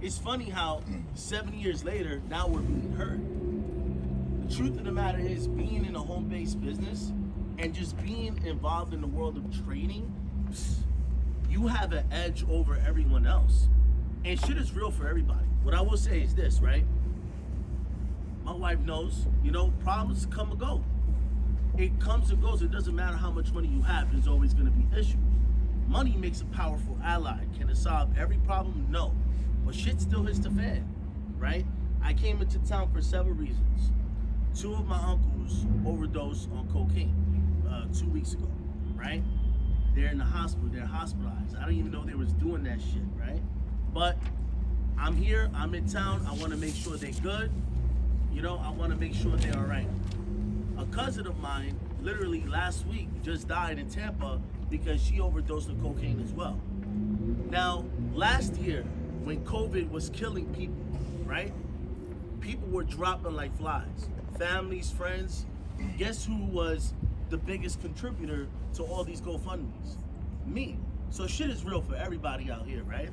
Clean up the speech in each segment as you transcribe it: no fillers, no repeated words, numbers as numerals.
it's funny how 7 years later, now we're being heard. The truth of the matter is, being in a home-based business and just being involved in the world of trading, you have an edge over everyone else. And shit is real for everybody. What I will say is this, right? My wife knows, problems come and go. It comes and goes. It doesn't matter how much money you have, there's always going to be issues. Money makes a powerful ally. Can it solve every problem? No. But shit still hits the fan, right? I came into town for several reasons. 2 of my uncles overdosed on cocaine 2 weeks ago, right? They're in the hospital. They're hospitalized. I didn't even know they was doing that shit, right? But I'm here. I'm in town. I want to make sure they're good. I want to make sure they're all right. A cousin of mine, literally last week, just died in Tampa because she overdosed on cocaine as well. Now, last year, when COVID was killing people, right? People were dropping like flies. Families, friends. Guess who was the biggest contributor to all these GoFundMes? Me. So shit is real for everybody out here, right?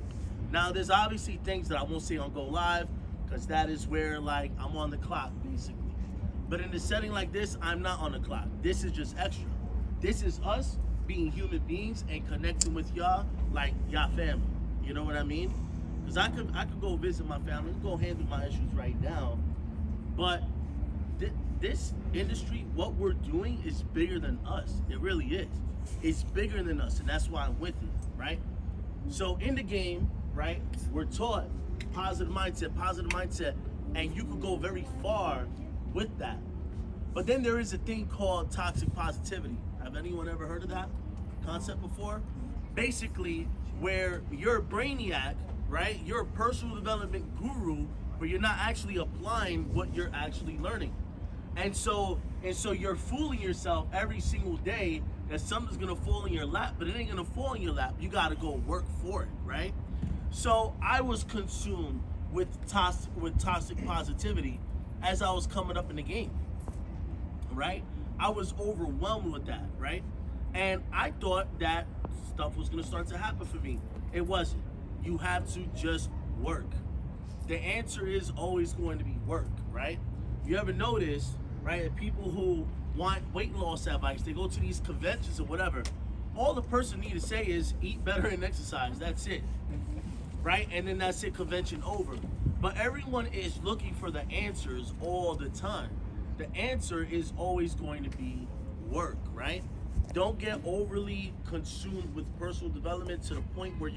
Now, there's obviously things that I won't say on Go Live, because that is where, I'm on the clock, basically. But in a setting like this, I'm not on the clock. This is just extra. This is us being human beings and connecting with y'all like y'all family. You know what I mean? Because I could go visit my family, go handle my issues right now. But this industry, what we're doing is bigger than us. It really is. It's bigger than us, and that's why I'm with it, right? So in the game, right, we're taught positive mindset, and you could go very far with that. But then there is a thing called toxic positivity. Have anyone ever heard of that concept before? Basically, where you're a brainiac, right? You're a personal development guru, but you're not actually applying what you're actually learning. And so you're fooling yourself every single day that something's gonna fall in your lap, but it ain't gonna fall in your lap. You gotta go work for it, right? So I was consumed with toxic positivity as I was coming up in the game, right? I was overwhelmed with that, right? And I thought that stuff was gonna start to happen for me. It wasn't. You have to just work. The answer is always going to be work, right? You ever notice, right, that people who want weight loss advice, they go to these conventions or whatever, all the person need to say is eat better and exercise. That's it, right? And then that's it, convention over. But everyone is looking for the answers all the time. The answer is always going to be work, right? Don't get overly consumed with personal development to the point where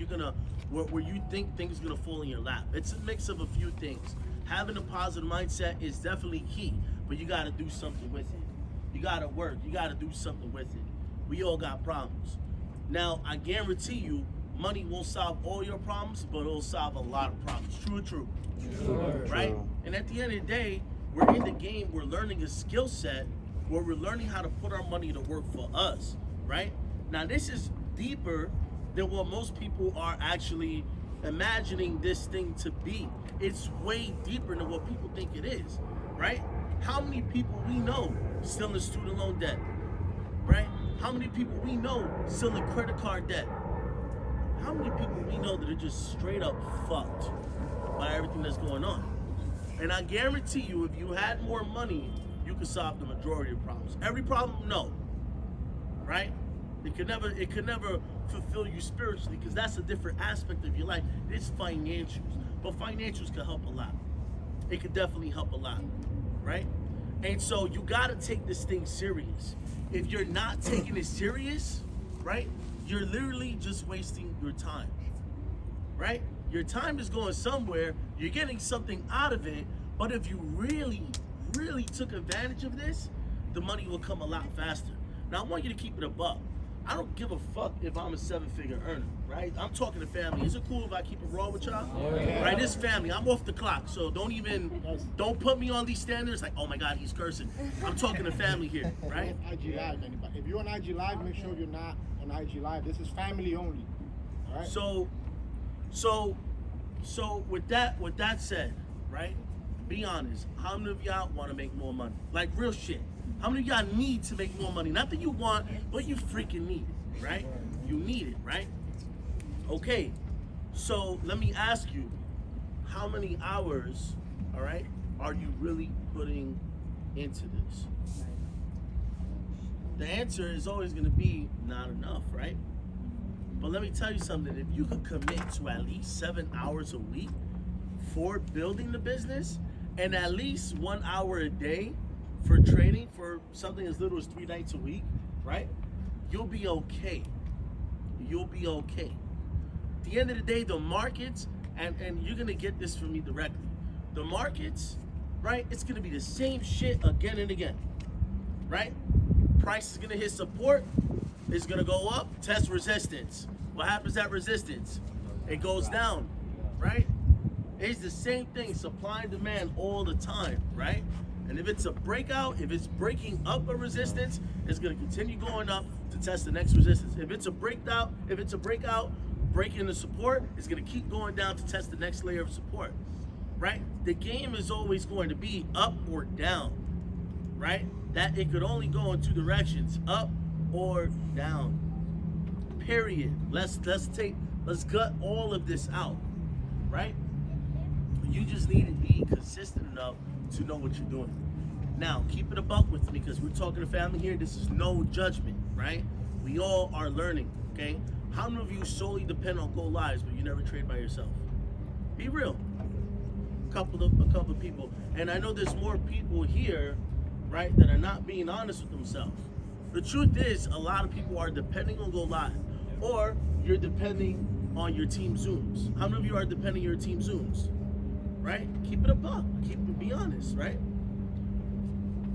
where you think things are gonna fall in your lap. It's a mix of a few things. Having a positive mindset is definitely key, but you gotta do something with it. You gotta work, you gotta do something with it. We all got problems. Now, I guarantee you, money won't solve all your problems, but it'll solve a lot of problems. True or true? Sure. Right? And at the end of the day, we're in the game, we're learning a skill set where we're learning how to put our money to work for us, right? Now, this is deeper than what most people are actually imagining this thing to be. It's way deeper than what people think it is, right? How many people we know still in student loan debt, right? How many people we know still in credit card debt? How many people we know that are just straight up fucked by everything that's going on? And I guarantee you, if you had more money, you could solve the majority of problems. Every problem, no, right? It could never fulfill you spiritually, because that's a different aspect of your life. It's financials, but financials can help a lot. It could definitely help a lot, right? And so you gotta take this thing serious. If you're not taking it serious, right, you're literally just wasting your time, right? Your time is going somewhere, you're getting something out of it, but if you really took advantage of this, the money will come a lot faster. Now, I want you to keep it a buck. I don't give a fuck if I'm a 7-figure earner, right? I'm talking to family. Is it cool if I keep it raw with y'all? Yeah. Right, this family, I'm off the clock, so don't put me on these standards like, oh my God, he's cursing. I'm talking to family here, right? IG Live, anybody. If you're on IG Live, make sure you're not on IG Live. This is family only, all right? So with that said, right? Be honest. How many of y'all want to make more money? Like real shit. How many of y'all need to make more money? Not that you want, but you freaking need it, right? You need it, right? Okay. So let me ask you, how many hours, all right, are you really putting into this? The answer is always going to be not enough, right? But let me tell you something. If you could commit to at least 7 hours a week for building the business and at least 1 hour a day for trading for something as little as 3 nights a week, right? You'll be okay. You'll be okay. At the end of the day, the markets, and you're going to get this from me directly. The markets, right? It's going to be the same shit again and again, right? Price is going to hit support. It's going to go up, test resistance. What happens at resistance? It goes down, right? It's the same thing, supply and demand all the time, right? And if it's a breakout, if it's breaking up a resistance, it's going to continue going up to test the next resistance. If it's a breakout, breaking the support, it's going to keep going down to test the next layer of support, right? The game is always going to be up or down, right? That it could only go in 2 directions, up or down. Period. Let's gut all of this out, right? You just need to be consistent enough to know what you're doing. Now, keep it a buck with me because we're talking to family here. This is no judgment, right? We all are learning, okay? How many of you solely depend on Go Lives, but you never trade by yourself? Be real. A couple of people. And I know there's more people here, right, that are not being honest with themselves. The truth is, a lot of people are depending on Go Live, or you're depending on your team Zooms. How many of you are depending on your team Zooms? Right? Keep it a buck. Be honest, right?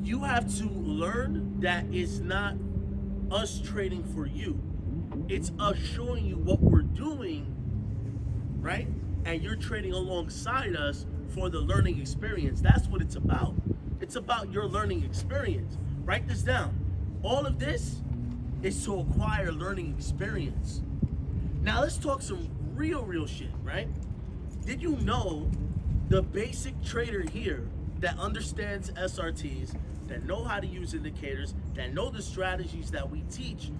You have to learn that it's not us trading for you. It's us showing you what we're doing, right? And you're trading alongside us for the learning experience. That's what it's about. It's about your learning experience. Write this down. All of this is to acquire learning experience. Now let's talk some real shit, right? Did you know the basic trader here that understands SRTs, that know how to use indicators, that know the strategies that we teach,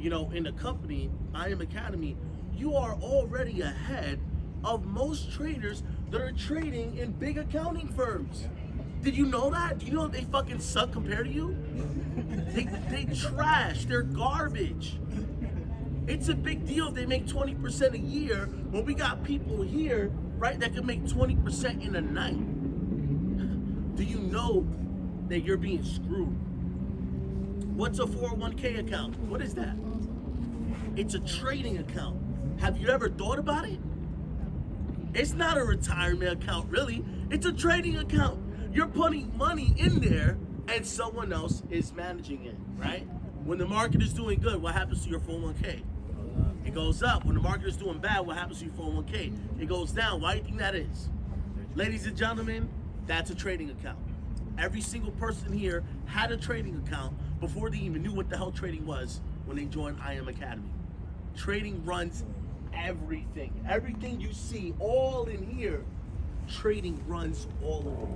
in the company, IM Academy, you are already ahead of most traders that are trading in big accounting firms. Did you know that? Do you know they fucking suck compared to you? They trash, they're garbage. It's a big deal if they make 20% a year when we got people here, right, that can make 20% in a night. Do you know that you're being screwed? What's a 401k account? What is that? It's a trading account. Have you ever thought about it? It's not a retirement account, really. It's a trading account. You're putting money in there and someone else is managing it, right? When the market is doing good, what happens to your 401k? It goes up. When the market is doing bad, what happens to your 401k? It goes down. Why do you think that is? Ladies and gentlemen, that's a trading account. Every single person here had a trading account before they even knew what the hell trading was when they joined IM Academy. Trading runs everything. Everything you see all in here, trading runs all of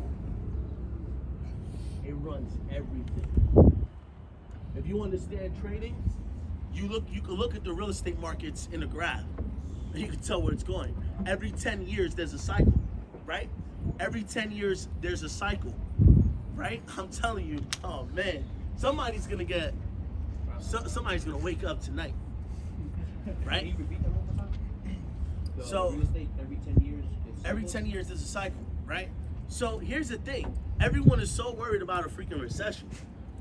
it. It runs everything. If you understand trading, you can look at the real estate markets in a graph and you can tell where it's going. Every 10 years there's a cycle, right? Every 10 years there's a cycle, right? I'm telling you, oh man, somebody's gonna wake up tonight, right? So real estate every 10 years. Every 10 years there's a cycle, right? So here's the thing. Everyone is so worried about a freaking recession.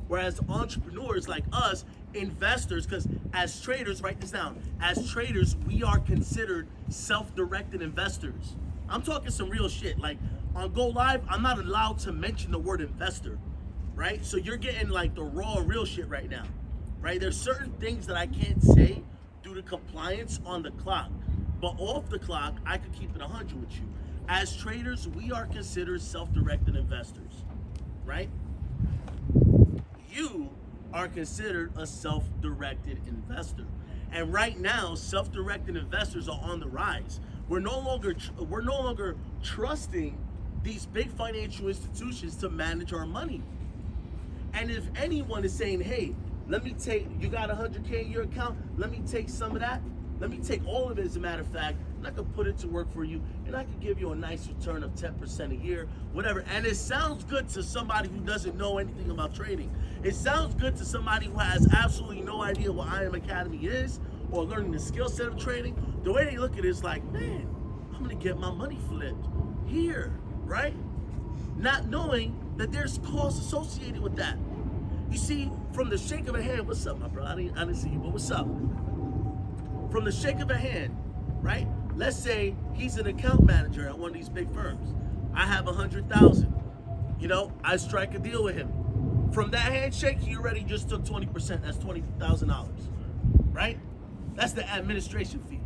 Whereas entrepreneurs like us, investors, because as traders, write this down, as traders, we are considered self-directed investors. I'm talking some real shit. Like on Go Live, I'm not allowed to mention the word investor, right? So you're getting like the raw real shit right now, right? There's certain things that I can't say due to compliance on the clock. But off the clock, I could keep it 100 with you. As traders, we are considered self-directed investors, right? You are considered a self-directed investor. And right now, self-directed investors are on the rise. We're no longer trusting these big financial institutions to manage our money. And if anyone is saying, hey, you got 100K in your account, let me take some of that, Let me take all of it, as a matter of fact, and I could put it to work for you, and I could give you a nice return of 10% a year, whatever. And it sounds good to somebody who doesn't know anything about trading. It sounds good to somebody who has absolutely no idea what I Am Academy is, or learning the skill set of trading. The way they look at it is like, man, I'm gonna get my money flipped here, right? Not knowing that there's costs associated with that. You see, from the shake of a hand, what's up, my bro? I didn't see you, but what's up? From the shake of a hand, right? Let's say he's an account manager at one of these big firms. I have 100,000. You know, I strike a deal with him. From that handshake, he already just took 20%. That's $20,000, right? That's the administration fee.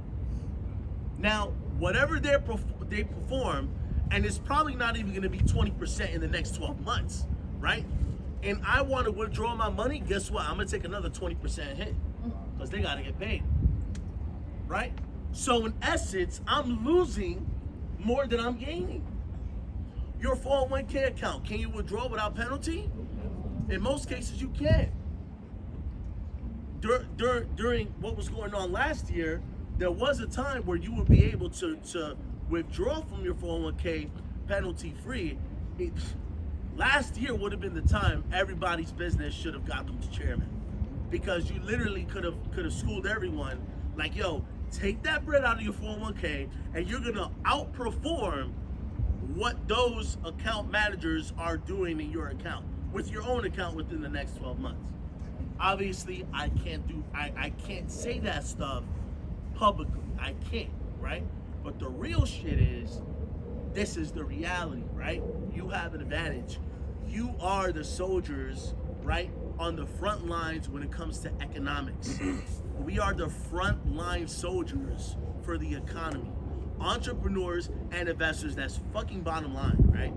Now, whatever they perform, and it's probably not even gonna be 20% in the next 12 months, right? And I wanna withdraw my money, guess what? I'm gonna take another 20% hit, because they gotta get paid, right? So in essence, I'm losing more than I'm gaining. Your 401k account, can you withdraw without penalty? In most cases, you can. During what was going on last year, there was a time where you would be able to withdraw from your 401k penalty free. Last year would have been the time everybody's business should have got them to chairman, because you literally could have schooled everyone like, yo, take that bread out of your 401k and you're gonna outperform what those account managers are doing in your account with your own account within the next 12 months. Obviously, I can't say that stuff publicly. I can't, right? But the real shit is, this is the reality, right? You have an advantage. You are the soldiers, right, on the front lines when it comes to economics. We are the front line soldiers for the economy. Entrepreneurs and investors, that's fucking bottom line, right?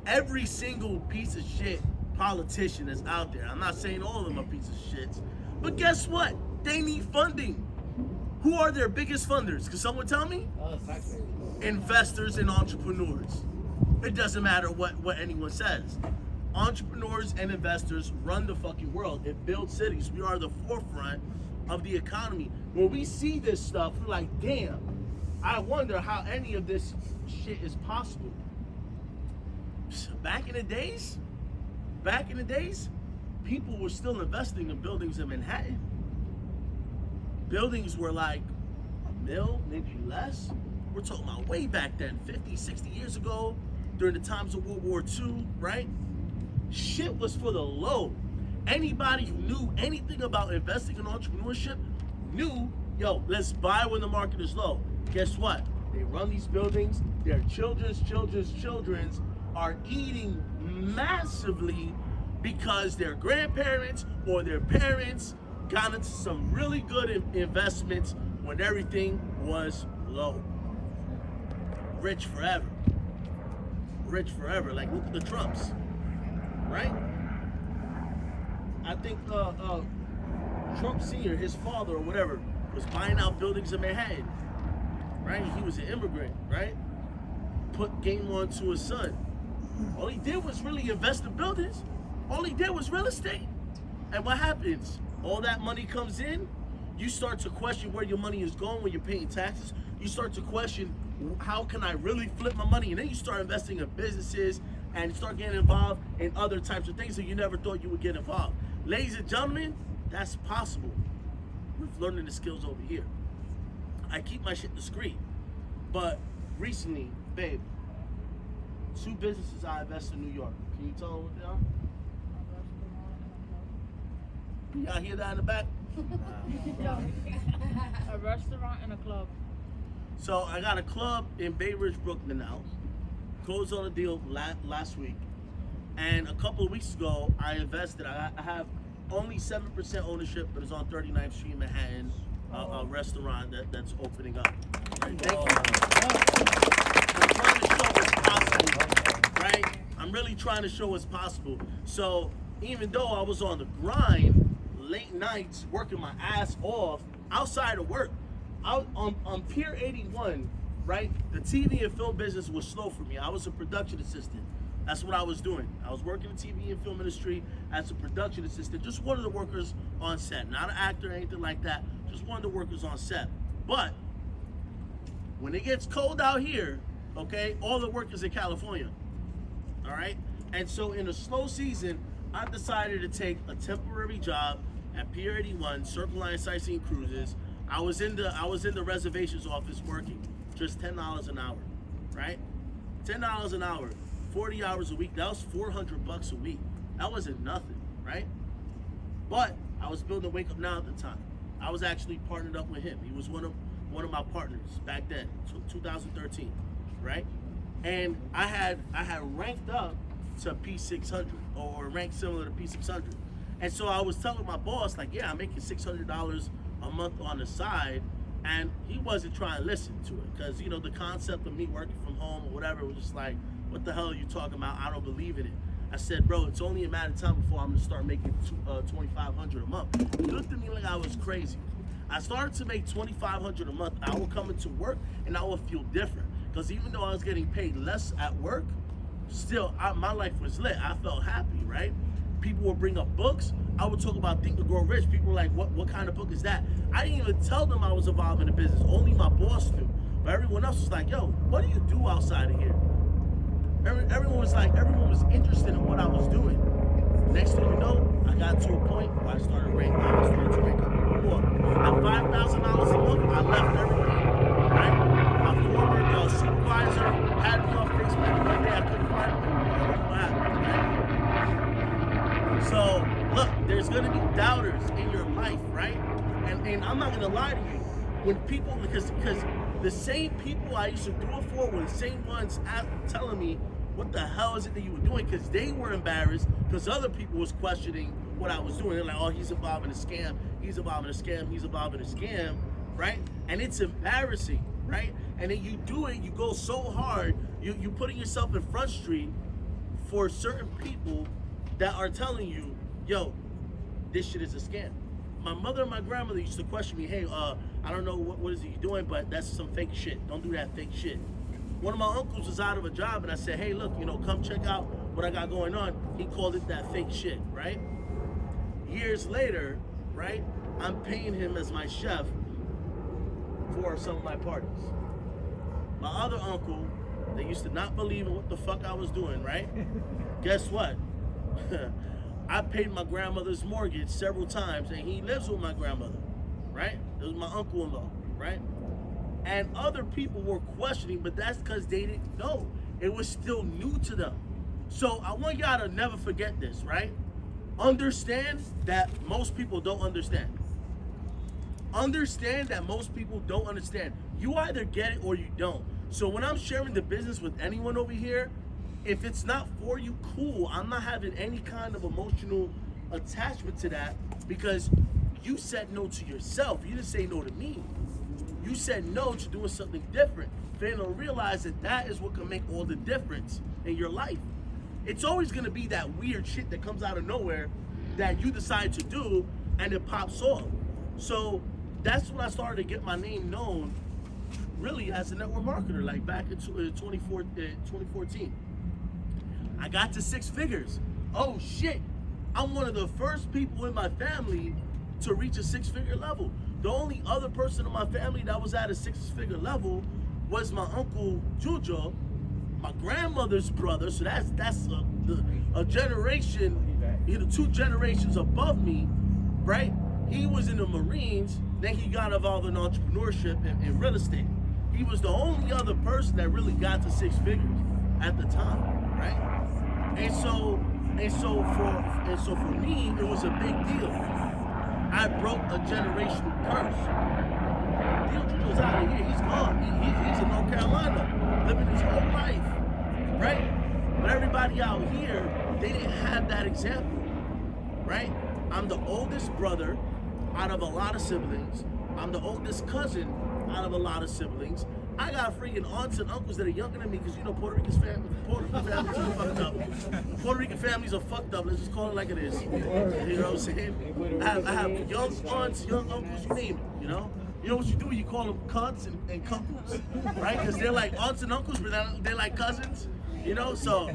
Every single piece of shit politician that's out there, I'm not saying all of them are pieces of shits, but guess what? They need funding. Who are their biggest funders? Can someone tell me? Investors and entrepreneurs. It doesn't matter what anyone says. Entrepreneurs and investors run the fucking world. It builds cities. We are the forefront of the economy. When we see this stuff, we're like, damn, I wonder how any of this shit is possible. Back in the days, people were still investing in buildings in Manhattan. Buildings were like $1 million, maybe less. We're talking about way back then, 50, 60 years ago, during the times of World War II, right? Shit was for the low. Anybody who knew anything about investing in entrepreneurship knew, yo, let's buy when the market is low. Guess what? They run these buildings, their children's are eating massively because their grandparents or their parents got into some really good investments when everything was low. Rich forever. Rich forever. Like, look at the Trumps, right? I think Trump Sr., his father or whatever, was buying out buildings in Manhattan, right? He was an immigrant, right? Put game on to his son. All he did was really invest in buildings. All he did was real estate. And what happens? All that money comes in, you start to question where your money is going when you're paying taxes. You start to question, how can I really flip my money? And then you start investing in businesses and start getting involved in other types of things that you never thought you would get involved. Ladies and gentlemen, that's possible with learning the skills over here. I keep my shit discreet, but recently, babe, 2 businesses I invested in New York. Can you tell them what they are? Y'all hear that in the back? A restaurant and a club. So I got a club in Bay Ridge, Brooklyn now. Closed on a deal last week. And a couple of weeks ago, I invested. I have only 7% ownership, but it's on 39th Street in Manhattan, a restaurant that's opening up. Right? Thank you. I'm trying to show what's possible, right? I'm really trying to show what's possible. So even though I was on the grind, late nights, working my ass off, outside of work, out on Pier 81, right? The TV and film business was slow for me. I was a production assistant. That's what I was doing. I was working in the TV and film industry as a production assistant, just one of the workers on set. Not an actor or anything like that, just one of the workers on set. But when it gets cold out here, okay, all the work is in California. All right? And so in the slow season, I decided to take a temporary job at Pier 81, Circle Line Sightseeing Cruises. I was in the reservations office working, just $10 an hour, right? $10 an hour, 40 hours a week. That was $400 a week. That wasn't nothing, right? But I was building Wake Up Now at the time. I was actually partnered up with him. He was one of my partners back then, 2013, right? And I had ranked up to P600 or ranked similar to P600. And so I was telling my boss, like, yeah, I'm making $600 a month on the side, and he wasn't trying to listen to it because, you know, the concept of me working from home or whatever was just like, what the hell are you talking about? I don't believe in it. I said, bro, it's only a matter of time before I'm gonna start making $2,500 a month. He looked at me like I was crazy. I started to make $2,500 a month. I would come into work and I would feel different because even though I was getting paid less at work, still my life was lit. I felt happy, right? People would bring up books. I would talk about Think and Grow Rich. People were like, what kind of book is that? I didn't even tell them I was involved in the business. Only my boss knew. But everyone else was like, yo, what do you do outside of here? Everyone was interested in what I was doing. Next thing you know, I got to a point where I started to rank up more. At $5,000 a month, I left everything, right? My former supervisor had me on Facebook one day. I couldn't find him anymore. I don't know what happened, right? So, look, there's going to be doubters in your life, right? And I'm not going to lie to you. When people, because the same people I used to do it for were the same ones telling me, what the hell is it that you were doing? Because they were embarrassed because other people was questioning what I was doing. They're like, oh, he's involved in a scam. He's involved in a scam. He's involved in a scam, right? And it's embarrassing, right? And then you do it, you go so hard, you putting yourself in Front Street for certain people that are telling you, yo, this shit is a scam. My mother and my grandmother used to question me, hey, I don't know what is it you're doing, but that's some fake shit. Don't do that fake shit. One of my uncles was out of a job and I said, hey, look, you know, come check out what I got going on. He called it that fake shit, right? Years later, right, I'm paying him as my chef for some of my parties. My other uncle, that used to not believe in what the fuck I was doing, right? Guess what? I paid my grandmother's mortgage several times and he lives with my grandmother, right? It was my uncle-in-law, right? And other people were questioning, but that's because they didn't know. It was still new to them. So I want y'all to never forget this, right? Understand that most people don't understand. Understand that most people don't understand. You either get it or you don't. So when I'm sharing the business with anyone over here, if it's not for you, cool. I'm not having any kind of emotional attachment to that because you said no to yourself. You didn't say no to me. You said no to doing something different. Failing to realize that that is what can make all the difference in your life. It's always gonna be that weird shit that comes out of nowhere that you decide to do and it pops off. So that's when I started to get my name known really as a network marketer, like back in 2014. I got to 6 figures. Oh shit, I'm one of the first people in my family to reach a 6-figure level. The only other person in my family that was at a 6-figure level was my uncle Jojo, my grandmother's brother. So that's a generation, you know, 2 generations above me, right? He was in the Marines, then he got involved in entrepreneurship and real estate. He was the only other person that really got to 6 figures at the time, right? And so for me, it was a big deal. I broke a generational curse. Deal was out of here. He's gone. He's in North Carolina, living his whole life, right? But everybody out here, they didn't have that example, right? I'm the oldest brother out of a lot of siblings. I'm the oldest cousin out of a lot of siblings. I got freaking aunts and uncles that are younger than me because, you know, Puerto Rican families are fucked up. Puerto Rican families are fucked up. Let's just call it like it is. You know what I'm saying? I have young aunts, young uncles, you name it, you know? You know what you do? You call them cunts and cuckoos, right? Because they're like aunts and uncles, but they're like cousins, you know? So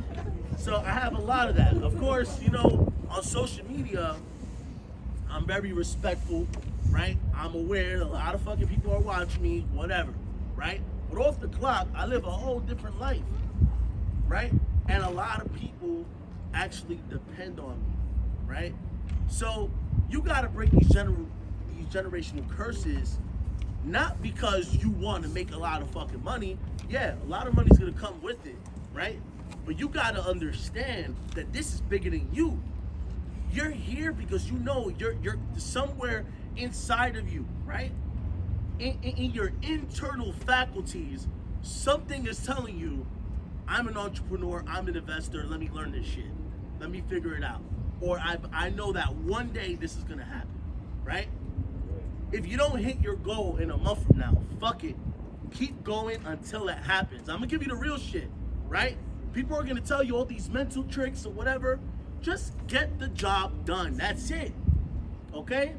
I have a lot of that. Of course, you know, on social media, I'm very respectful right? I'm aware a lot of fucking people are watching me, whatever, right? But off the clock, I live a whole different life, right? And a lot of people actually depend on me, right? So you gotta break these generational curses, not because you want to make a lot of fucking money. Yeah, a lot of money's gonna come with it, right? But you gotta understand that this is bigger than you. You're here because you know you're somewhere inside of you, right? In your internal faculties, something is telling you, I'm an entrepreneur, I'm an investor, let me learn this shit. Let me figure it out. Or I know that one day this is gonna happen, right? If you don't hit your goal in a month from now, fuck it. Keep going until it happens. I'm gonna give you the real shit, right? People are gonna tell you all these mental tricks or whatever. Just get the job done. That's it. Okay?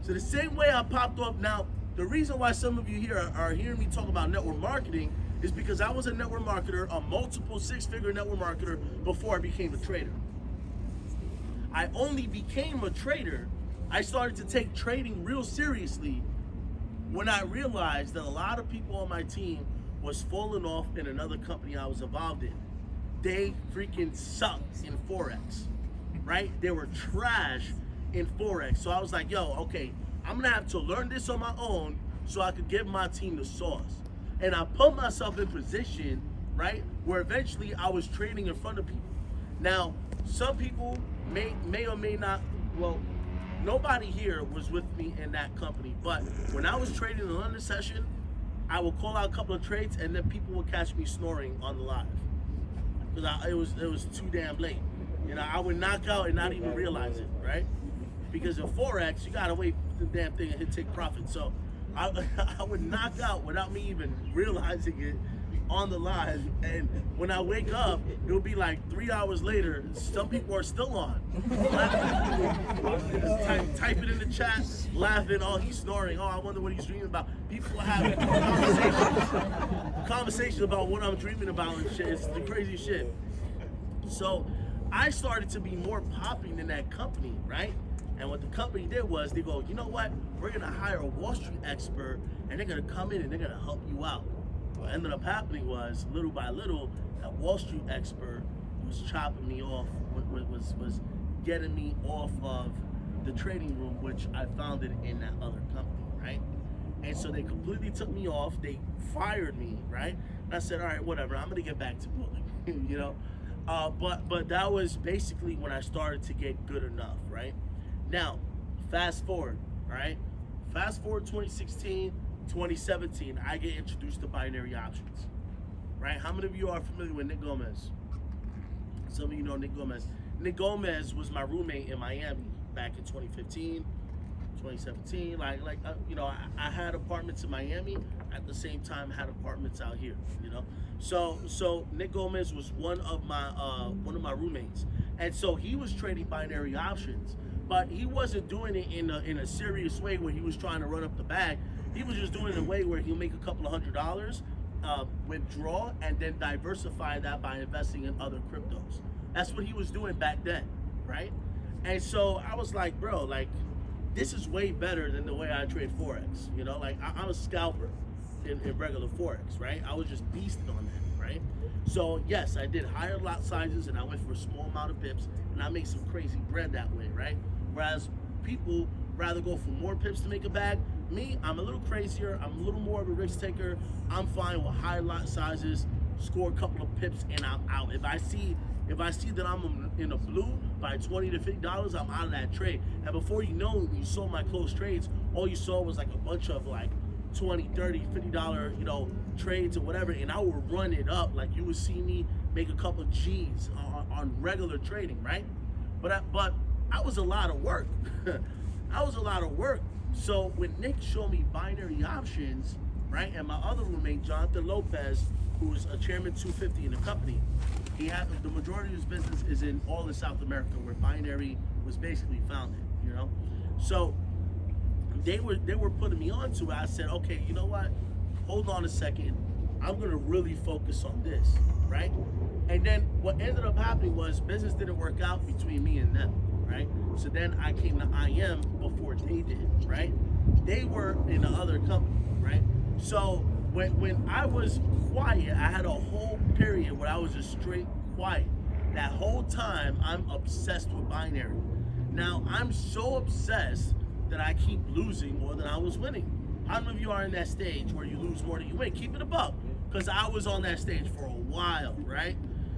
So the same way I popped off now, the reason why some of you here are hearing me talk about network marketing is because I was a network marketer, a multiple six-figure network marketer before I became a trader. I only became a trader, I started to take trading real seriously when I realized that a lot of people on my team was falling off in another company I was involved in. They freaking sucked in Forex, right? They were trash in Forex. So I was like, yo, okay, I'm gonna have to learn this on my own so I could give my team the sauce. And I put myself in position, right, where eventually I was trading in front of people. Now, some people may or may not, well, nobody here was with me in that company, but when I was trading in the London session, I would call out a couple of trades and then people would catch me snoring on the live. Because it was too damn late. You know, I would knock out and not even realize it, right? Because in Forex, you gotta wait for the damn thing and hit take profit. So I would knock out without me even realizing it on the live. And when I wake up, it'll be like 3 hours later, some people are still on. Type it in the chat, laughing, oh, he's snoring, oh, I wonder what he's dreaming about. People are having conversations about what I'm dreaming about and shit. It's the crazy shit. So I started to be more popping in that company, right? And what the company did was they go, you know what? We're gonna hire a Wall Street expert and they're gonna come in and they're gonna help you out. What ended up happening was, little by little, that Wall Street expert was chopping me off, was getting me off of the trading room, which I founded in that other company, right? And so they completely took me off. They fired me, right? And I said, all right, whatever. I'm gonna get back to building, you know. But that was basically when I started to get good enough, right? Now, fast forward, right? Fast forward 2016, 2017, I get introduced to binary options, right? How many of you are familiar with Nick Gomez? Some of you know Nick Gomez. Nick Gomez was my roommate in Miami back in 2015, 2017. You know, I had apartments in Miami at the same time had apartments out here, you know. So Nick Gomez was one of my roommates, and so he was trading binary options, but he wasn't doing it in a serious way where he was trying to run up the bag. He was just doing it in a way where he'll make a couple of $100, withdraw, and then diversify that by investing in other cryptos. That's what he was doing back then, right? And so I was like, bro, like, this is way better than the way I trade Forex. You know, like I'm a scalper in regular Forex, right? I was just beasting on that, right? So yes, I did higher lot sizes and I went for a small amount of pips and I made some crazy bread that way, right? Whereas people rather go for more pips to make a bag. Me, I'm a little crazier. I'm a little more of a risk taker. I'm fine with high lot sizes, score a couple of pips and I'm out. If I see that I'm in the blue by $20 to $50, I'm out of that trade. And before you know it, when you saw my closed trades, all you saw was like a bunch of like $20, $30, $50, you know, trades or whatever, and I would run it up. Like you would see me make a couple of G's on regular trading, right? But I was a lot of work. I was a lot of work. So when Nick showed me binary options, right, and my other roommate, Jonathan Lopez, who's a chairman 250 in the company, he had the majority of his business is in all of South America, where binary was basically founded, you know. So they were putting me on to it. I said, okay, you know what? Hold on a second. I'm gonna really focus on this, right? And then what ended up happening was business didn't work out between me and them, right? So then I came to IM before they did, right? They were in the other company, right? So when I was quiet, I had a whole period where I was just straight quiet. That whole time, I'm obsessed with binary. Now, I'm so obsessed that I keep losing more than I was winning. How many of you are in that stage where you lose more than you win? Keep it above. Because I was on that stage for a while, right?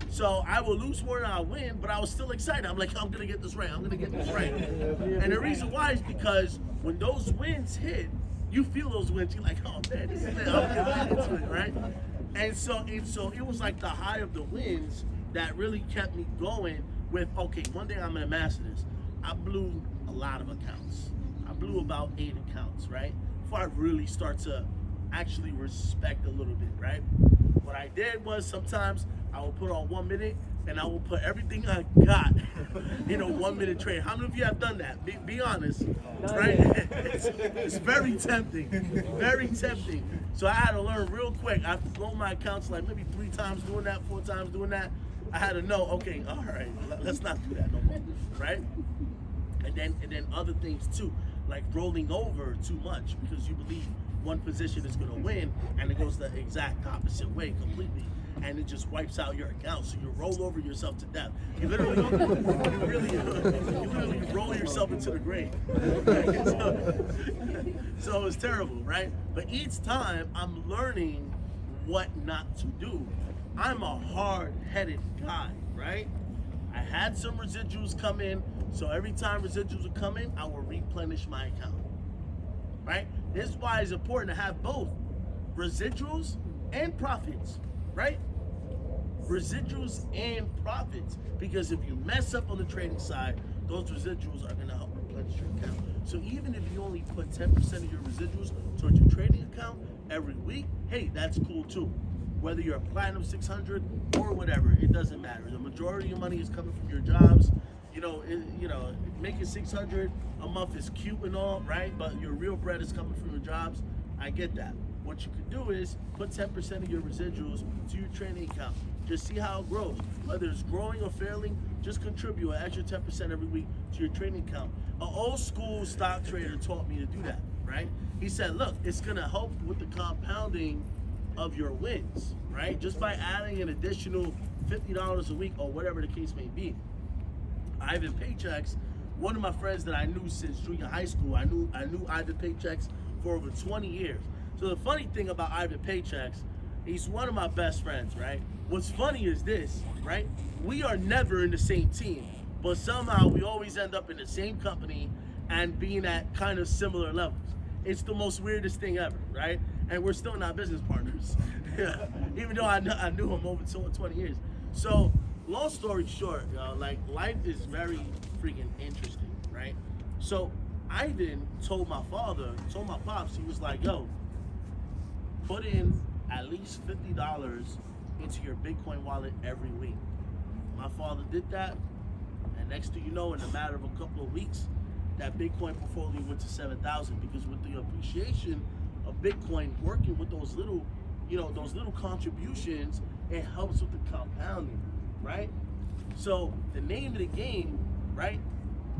So I will lose more than I win, but I was still excited. I'm like, I'm going to get this right. I'm going to get this right. And the reason why is because when those wins hit, you feel those wins. You're like, oh, man, this is it. I'm getting into it, right? And so it was like the high of the wins that really kept me going with, okay, one day I'm going to master this. I blew a lot of accounts. I blew about 8 accounts, right? Before I really start to actually respect a little bit, right? What I did was sometimes I would put on 1 minute and I will put everything I got in a 1 minute trade. How many of you have done that? Be honest, right? It's very tempting, very tempting. So I had to learn real quick. I've blown my accounts like maybe 3 times doing that, 4 times doing that. I had to know, okay, all right, let's not do that no more, right? And then other things too, like rolling over too much because you believe one position is going to win and it goes the exact opposite way completely, and it just wipes out your account. So you roll over yourself to death. You literally roll yourself into the grave. Right? So it's terrible, right? But each time I'm learning what not to do. I'm a hard-headed guy, right? I had some residuals come in, so every time residuals would come in, I will replenish my account, right? This is why it's important to have both residuals and profits, right? Residuals and profits, because if you mess up on the trading side, those residuals are gonna help replenish your account. So even if you only put 10% of your residuals towards your trading account every week, hey, that's cool too. Whether you're a Platinum 600 or whatever, it doesn't matter. The majority of your money is coming from your jobs. Making 600 a month is cute and all, right? But your real bread is coming from your jobs. I get that. What you could do is put 10% of your residuals to your trading account. Just see how it grows. Whether it's growing or failing, just contribute an extra 10% every week to your trading account. An old school stock trader taught me to do that, right? He said, look, it's gonna help with the compounding of your wins, right? Just by adding an additional $50 a week or whatever the case may be. Ivan Paychecks, one of my friends that I knew since junior high school, I knew Ivan Paychecks for over 20 years. So the funny thing about Ivan Paychecks, he's one of my best friends, right? What's funny is this, right? We are never in the same team, but somehow we always end up in the same company and being at kind of similar levels. It's the most weirdest thing ever, right? And we're still not business partners, even though I knew him over 20 years. So, long story short, like life is very freaking interesting, right? So, Ivan told my pops, he was like, yo, put in at least $50 into your Bitcoin wallet every week. My father did that, and next thing you know, in a matter of a couple of weeks, that Bitcoin portfolio went to 7,000, because with the appreciation of Bitcoin, working with those little contributions, it helps with the compounding, right? So the name of the game, right,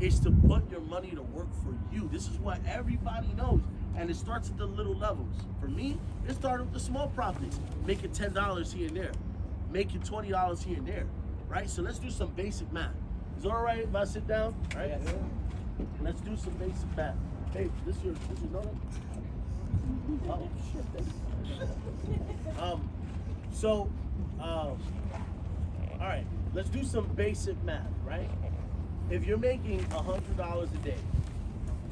is to put your money to work for you. This is what everybody knows, and it starts at the little levels. For me, it started with the small profits, making $10 here and there, making $20 here and there, right? So let's do some basic math. Is it all right if I sit down? Right? Yes. Let's do some basic math. Hey, this is your donut? Oh shit. All right, let's do some basic math, right? If you're making $100 a day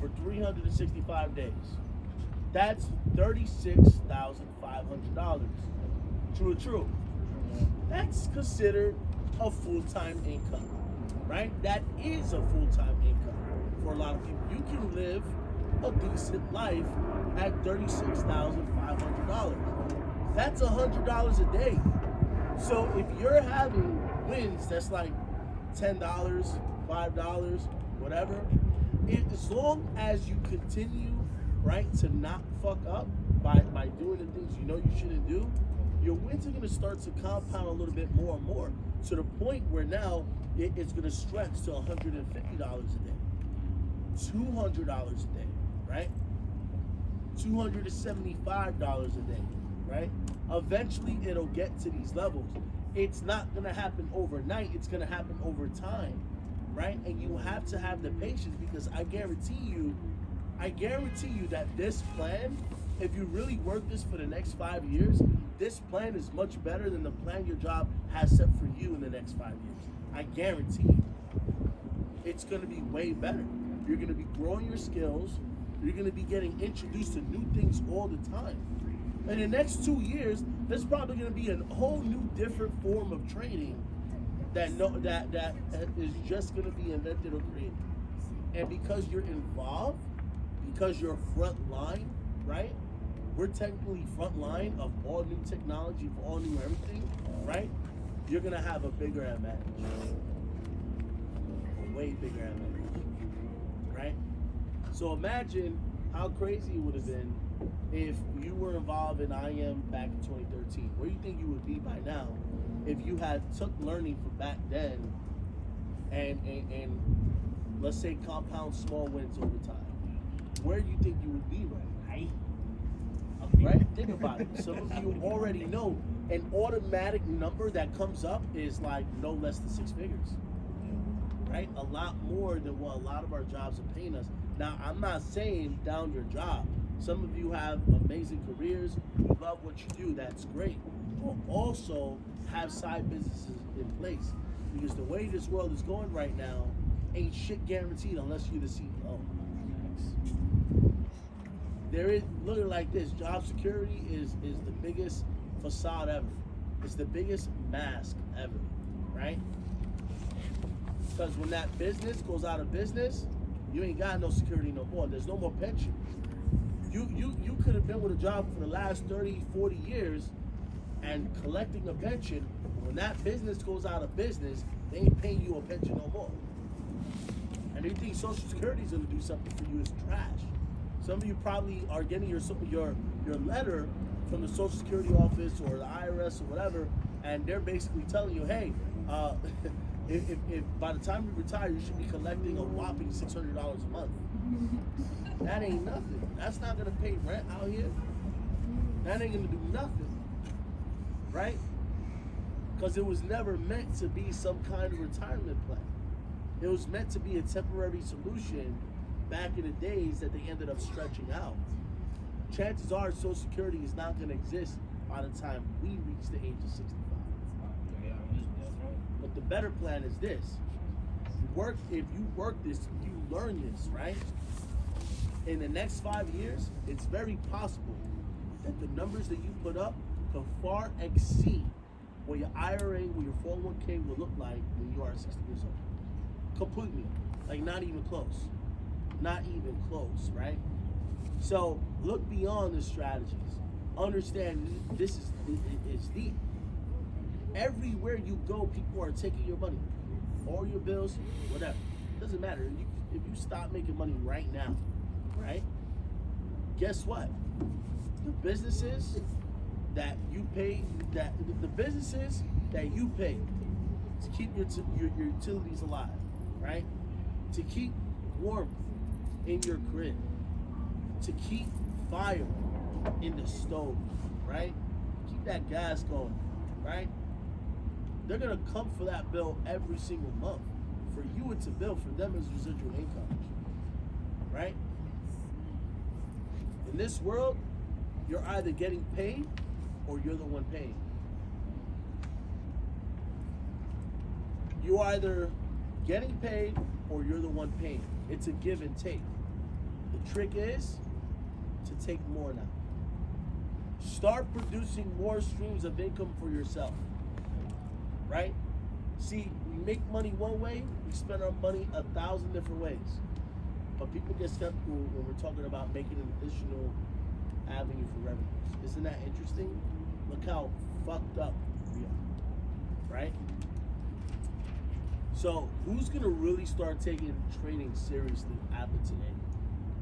for 365 days, that's $36,500. True or true? That's considered a full-time income, right? That is a full-time income for a lot of people. You can live a decent life at $36,500. That's $100 a day. So if you're having wins that's like $10, $5, whatever, as long as you continue, right, to not fuck up by doing the things you know you shouldn't do, your wins are gonna start to compound a little bit more and more to the point where now it's gonna stretch to $150 a day, $200 a day, right? $275 a day, right? Eventually it'll get to these levels. It's not gonna happen overnight, it's gonna happen over time, right? And you have to have the patience, because I guarantee you that this plan, if you really work this for the next 5 years, this plan is much better than the plan your job has set for you in the next 5 years. I guarantee you. It's gonna be way better. You're gonna be growing your skills. You're gonna be getting introduced to new things all the time. In the next 2 years, there's probably gonna be a whole new different form of training that is just gonna be invented or created. And because you're involved, because you're front line, right? We're technically front line of all new technology, of all new everything, right? You're gonna have a bigger advantage. A way bigger advantage, right? So imagine how crazy it would have been if you were involved in IM back in 2013. Where do you think you would be by now if you had took learning from back then and let's say compound small wins over time? Where do you think you would be right now? Right? Think about it. Some of you already know an automatic number that comes up is like no less than 6 figures. Right? A lot more than what a lot of our jobs are paying us. Now, I'm not saying down your job. Some of you have amazing careers. You love what you do. That's great. But also have side businesses in place. Because the way this world is going right now, ain't shit guaranteed unless you're the CEO. There is, look at it like this, job security is the biggest facade ever. It's the biggest mask ever, right? Because when that business goes out of business, you ain't got no security no more. There's no more pension. You could have been with a job for the last 30, 40 years and collecting a pension. When that business goes out of business, they ain't paying you a pension no more. And you think Social Security is going to do something for you is trash. Some of you probably are getting your letter from the Social Security office or the IRS or whatever, and they're basically telling you, hey, if by the time you retire, you should be collecting a whopping $600 a month. That ain't nothing. That's not gonna pay rent out here. That ain't gonna do nothing, right? Because it was never meant to be some kind of retirement plan. It was meant to be a temporary solution back in the days that they ended up stretching out. Chances are Social Security is not going to exist by the time we reach the age of 65. But the better plan is this. If you work this, you learn this, right? In the next 5 years, it's very possible that the numbers that you put up can far exceed what your IRA, what your 401k will look like when you are 60 years old. Completely. Like not even close. Not even close, right? So look beyond the strategies. Understand this is it's deep. Everywhere you go, people are taking your money, all your bills, whatever. Doesn't matter. If you stop making money right now, right? Guess what? The businesses that you pay, the businesses that you pay to keep your utilities alive, right? To keep warmth in your crib, to keep fire in the stove, right? Keep that gas going, right? They're gonna come for that bill every single month. For you, it's a bill. For them, it's residual income, right? In this world, you're either getting paid or you're the one paying. You're either getting paid or you're the one paying. It's a give and take. The trick is to take more now. Start producing more streams of income for yourself, right? See, we make money one way, we spend our money 1,000 different ways. But people get skeptical when we're talking about making an additional avenue for revenues. Isn't that interesting? Look how fucked up we are, right? So who's gonna really start taking trading seriously after today?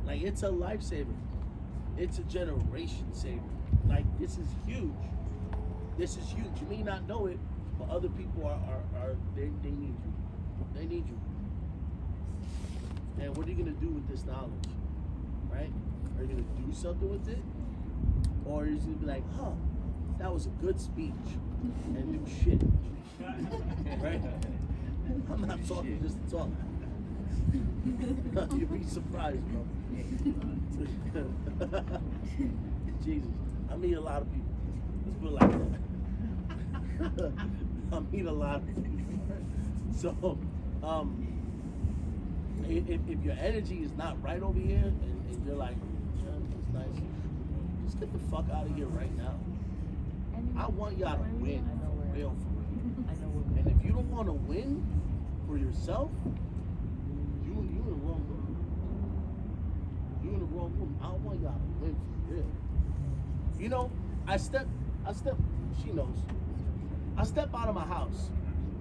Like, it's a lifesaver. It's a generation saver. Like, this is huge. This is huge. You may not know it, but other people they need you. They need you. And what are you gonna do with this knowledge? Right? Are you gonna do something with it? Or are you just gonna be like, huh, that was a good speech and do shit. Right? I'm not talking just to talk. You'd be surprised, bro. Jesus. I meet a lot of people. Let's put it like that. I meet a lot of people. So, if your energy is not right over here and you're like, yeah, it's nice, just get the fuck out of here right now. I want y'all to win for real, for real. And if you don't want to win for yourself, you in the wrong room. You in the wrong room. I don't want y'all to win for real. You know, she knows. I step out of my house,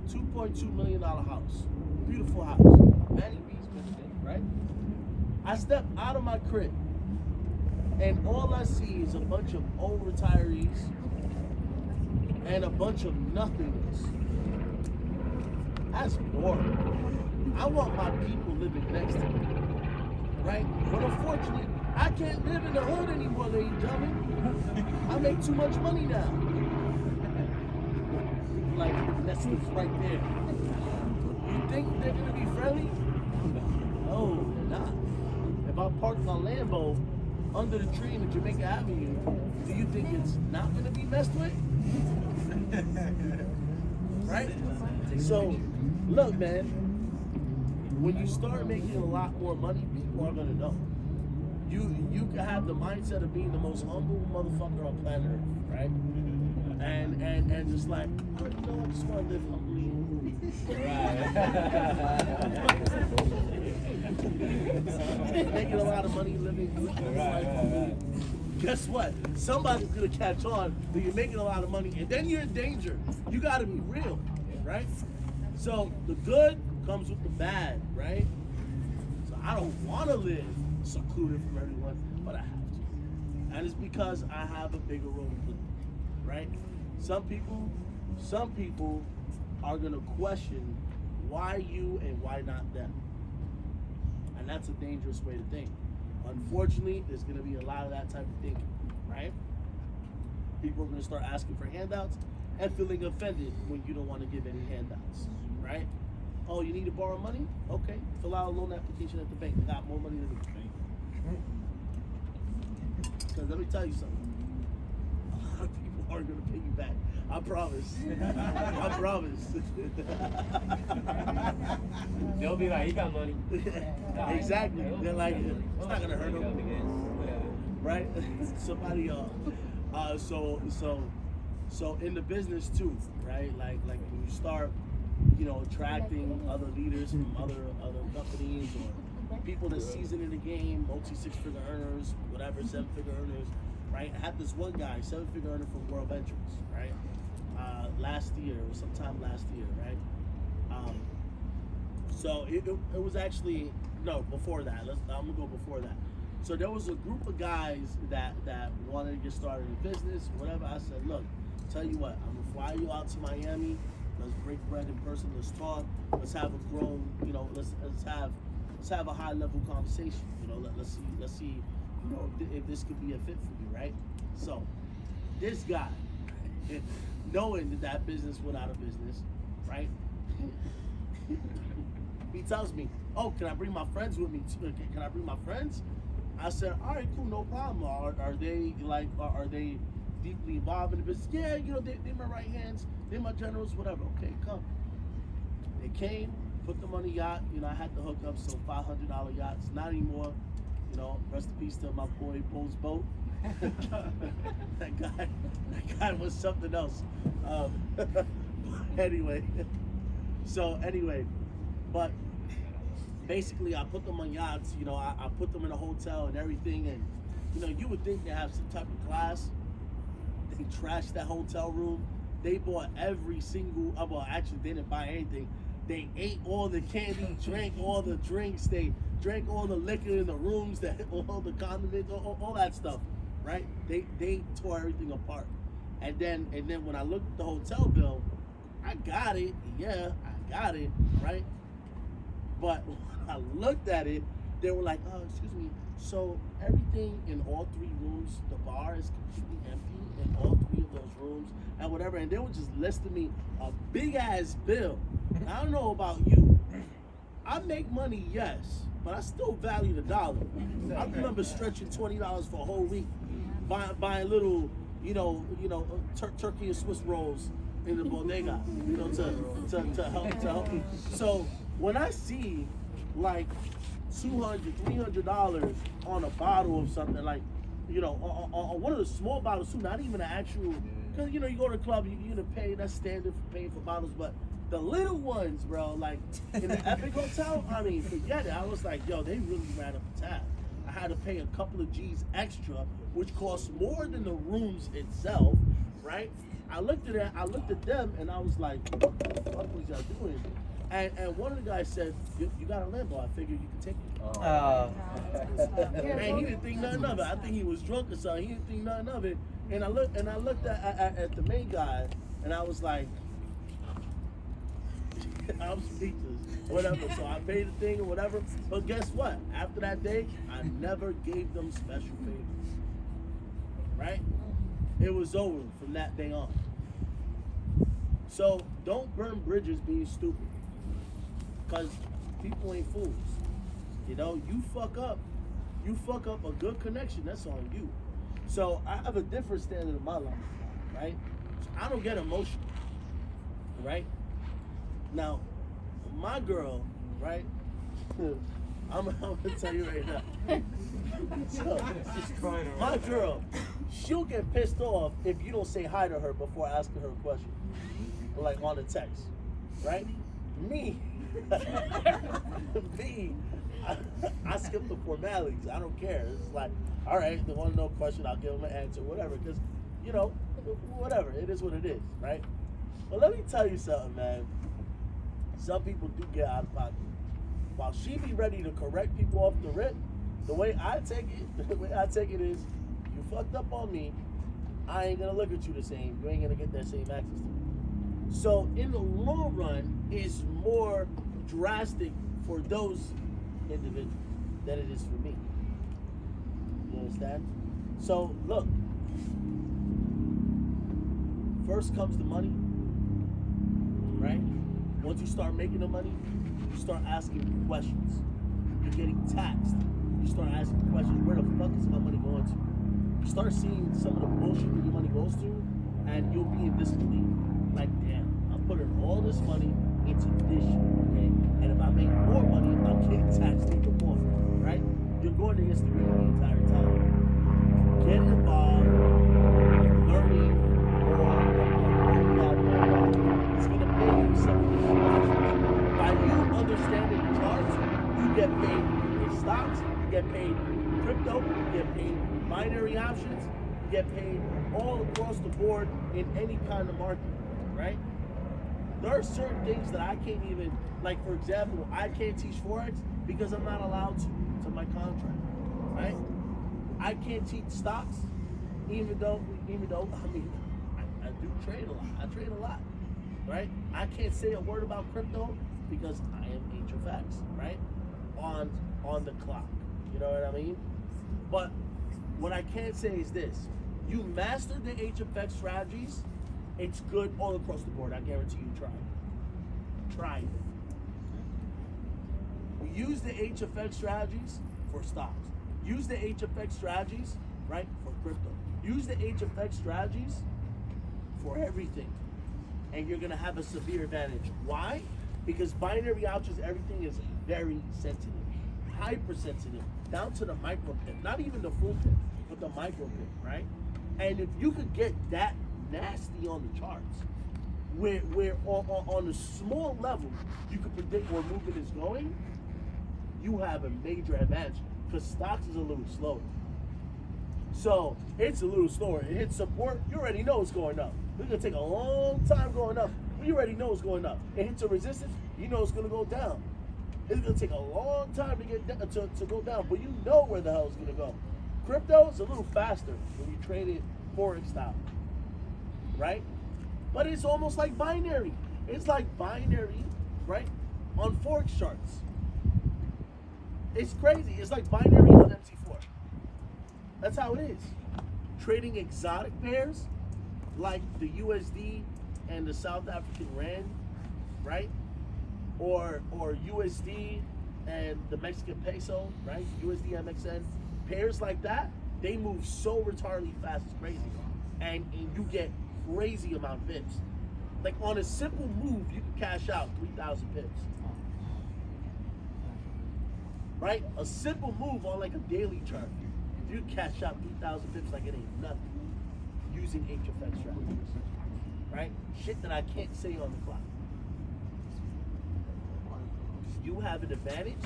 $2.2 million house, beautiful house, Manny B's Michigan, right? I step out of my crib, and all I see is a bunch of old retirees and a bunch of nothingness. That's boring. I want my people living next to me, right? But unfortunately, I can't live in the hood anymore, ladies and gentlemen. I make too much money now. Like, that's what's right there. You think they're gonna be friendly? No, they're not. If I park my Lambo under the tree in the Jamaica Avenue, do you think it's not gonna be messed with? Right? So, look, man, when you start making a lot more money, people are gonna know. You can have the mindset of being the most humble motherfucker on planet Earth, right? And just like, oh, you know, I just want to live humbly. Making a lot of money, living life humbly. Guess what? Somebody's gonna catch on that you're making a lot of money, and then you're in danger. You gotta be real, right? So the good comes with the bad, right? So I don't want to live secluded from everyone, but I have to. And it's because I have a bigger role to play, right? Some people are gonna question why you and why not them. And that's a dangerous way to think. Unfortunately, there's gonna be a lot of that type of thinking, right? People are gonna start asking for handouts and feeling offended when you don't want to give any handouts, right? Oh, you need to borrow money? Okay, fill out a loan application at the bank. They got more money than the bank. Because let me tell you something. A lot of people aren't going to pay you back. I promise. I promise. They'll be like, he got money. Exactly. They're like, it's not going to hurt them. Right? Somebody, so in the business too, right? Like when you start, you know, attracting other leaders from other companies or people that's seasoned in the game, multi-six-figure earners, whatever, seven-figure earners, right? I had this one guy, seven-figure earner from World Ventures, right? Last year, or sometime last year, right? So it was actually, no, before that. I'm gonna go before that. So there was a group of guys that wanted to get started in business, whatever. I said, look, tell you what, I'm gonna fly you out to Miami. Let's break bread in person. Let's talk. Let's have a grown, you know, let's have a high level conversation. You know, let's see, you know, if this could be a fit for you, right? So this guy, knowing that business went out of business, right? He tells me, "Oh, can I bring my friends with me? Can I bring my friends?" I said, "All right, cool, no problem. Are they deeply involved in the business? Yeah, you know, they're my right hands, they're my generals, whatever. Okay, come." They came, put them on the yacht. You know, I had to hook up some $500 yachts. Not anymore. You know, rest in peace to my boy Bo's boat. that guy was something else. Anyway, but basically I put them on yachts. You know, I put them in a hotel and everything, and you know, you would think they have some type of class. They trashed that hotel room. They bought every single, well, actually they didn't buy anything. They ate all the candy, drank all the drinks, they drank all the liquor in the rooms, all the condiments, all that stuff, right? They tore everything apart. And then when I looked at the hotel bill, I got it. Yeah, I got it, right? But when I looked at it, they were like, "Oh, excuse me. So everything in all three rooms, the bar is completely empty in all three of those rooms, and whatever." And they were just listing me a big ass bill. I don't know about you. I make money, yes, but I still value the dollar. I remember stretching $20 for a whole week, buying little, turkey and Swiss rolls in the bodega, to help me. So when I see like $200, $300 on a bottle of something, like, on one of the small bottles too, not even an actual, because you go to the club, you're gonna pay, that's standard for paying for bottles, but the little ones, bro, like in the Epic Hotel, I mean, forget it. I was like, yo, they really ran up the tab. I had to pay a couple of G's extra, which costs more than the rooms itself, right? I looked at them, and I was like, what the fuck was y'all doing? And one of the guys said, you got a Lambo, I figured you could take it. Man, he didn't think nothing of it. I think he was drunk or something. He didn't think nothing of it. And I looked at the main guy, and I was like, I'm speechless, whatever. So I paid the thing or whatever. But guess what? After that day, I never gave them special favors. Right? It was over from that day on. So don't burn bridges being stupid. Because people ain't fools. You fuck up a good connection, that's on you. So I have a different standard in my life, right? So I don't get emotional, right? Now, my girl, right? I'm gonna tell you right now. So, my girl, she'll get pissed off if you don't say hi to her before asking her a question, like on a text, right? Me, I skip the formalities. I don't care. It's like, all right, they want to know a question, I'll give them an answer, whatever. Because, whatever. It is what it is, right? But let me tell you something, man. Some people do get out of pocket. While she be ready to correct people off the rip, the way I take it is, you fucked up on me, I ain't gonna look at you the same. You ain't gonna get that same access to me. So in the long run, it's more drastic for those individuals than it is for me. You understand? So look, first comes the money, right? Once you start making the money, you start asking questions. You're getting taxed. You start asking questions. Where the fuck is my money going to? You start seeing some of the bullshit that your money goes to, and you'll be in disbelief. Like, damn, I'm putting all this money into this shit, okay? And if I make more money, I'm getting taxed even more, right? You're going against the grain the entire time. Get involved, learning more. It's gonna pay you something. By you understanding the charts, you get paid in stocks, you get paid crypto, you get paid binary options, you get paid all across the board in any kind of market, right? There are certain things that I can't even, like for example, I can't teach Forex because I'm not allowed to my contract, right? I can't teach stocks, even though I mean, I do trade a lot. I trade a lot, right? I can't say a word about crypto because I am HFX, right? On the clock, you know what I mean? But what I can say is this: you master the HFX strategies, it's good all across the board. I guarantee you, try it. Try it. Use the HFX strategies for stocks. Use the HFX strategies, right, for crypto. Use the HFX strategies for everything. And you're gonna have a severe advantage. Why? Because binary options, everything is very sensitive, hypersensitive, down to the micro pip. Not even the full pip, but the micro pip, right? And if you could get that nasty on the charts, where on a small level you can predict where movement is going, you have a major advantage. Because stocks is a little slower. So it's a little slower. It hits support, you already know it's going up. It's gonna take a long time going up. You already know it's going up. It hits a resistance, you know it's gonna go down. It's gonna take a long time to get to go down, but you know where the hell it's gonna go. Crypto is a little faster when you trade it Forex style. right? But it's almost like binary. It's like binary, right? On Forex charts. It's crazy. It's like binary on MC4. That's how it is. Trading exotic pairs like the USD and the South African Rand, right? Or USD and the Mexican peso, right? USD MXN. Pairs like that, they move so retardedly fast, it's crazy. And you get crazy amount of pips. Like on a simple move, you can cash out 3,000 pips. Right? A simple move on like a daily chart, you cash out 3,000 pips like it ain't nothing using HFX strategies. Right? Shit that I can't say on the clock. You have an advantage.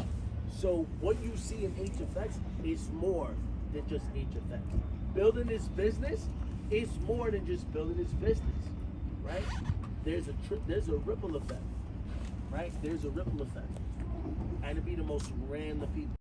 So what you see in HFX is more than just HFX. Building this business is more than just building this business, right? There's a ripple effect, right? There's a ripple effect, and to be the most random people.